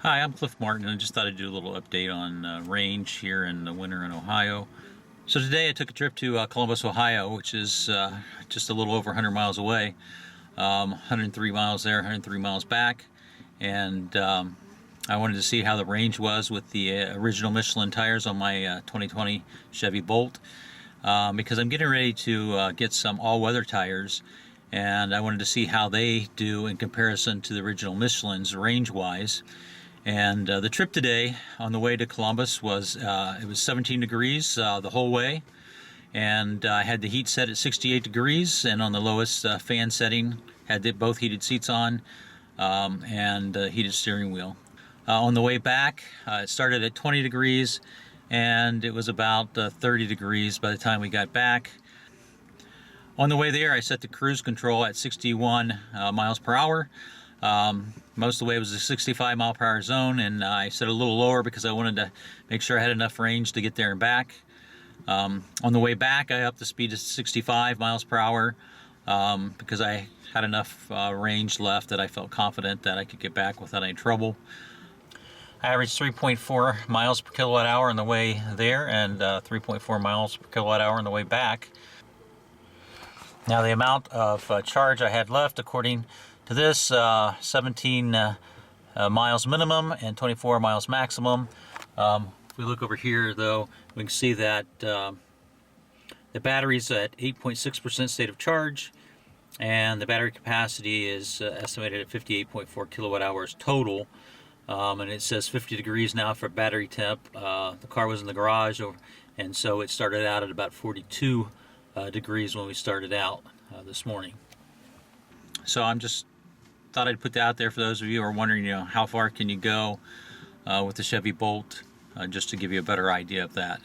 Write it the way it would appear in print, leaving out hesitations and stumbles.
Hi, I'm Cliff Martin, and I just thought I'd do a little update on range here in the winter in Ohio. So today I took a trip to Columbus, Ohio, which is just a little over 100 miles away. 103 miles there, 103 miles back, and I wanted to see how the range was with the original Michelin tires on my 2020 Chevy Bolt, because I'm getting ready to get some all-weather tires, and I wanted to see how they do in comparison to the original Michelin's range-wise. And the trip today on the way to Columbus was, it was 17 degrees the whole way, and I had the heat set at 68 degrees, and on the lowest fan setting had both heated seats on, and heated steering wheel. On the way back, it started at 20 degrees, and it was about 30 degrees by the time we got back. On the way there, I set the cruise control at 61 miles per hour. Most of the way was a 65 mile per hour zone, and I set it a little lower because I wanted to make sure I had enough range to get there and back. On the way back, I upped the speed to 65 miles per hour because I had enough range left that I felt confident that I could get back without any trouble. I averaged 3.4 miles per kilowatt hour on the way there, and 3.4 miles per kilowatt hour on the way back. Now the amount of charge I had left, according to this, 17 miles minimum and 24 miles maximum. If we look over here, though, we can see that the battery's at 8.6% state of charge, and the battery capacity is estimated at 58.4 kilowatt hours total. And it says 50 degrees now for battery temp. The car was in the garage, and so it started out at about 42 degrees when we started out this morning. So I'm just thought I'd put that out there for those of you who are wondering, how far can you go with the Chevy Bolt, just to give you a better idea of that.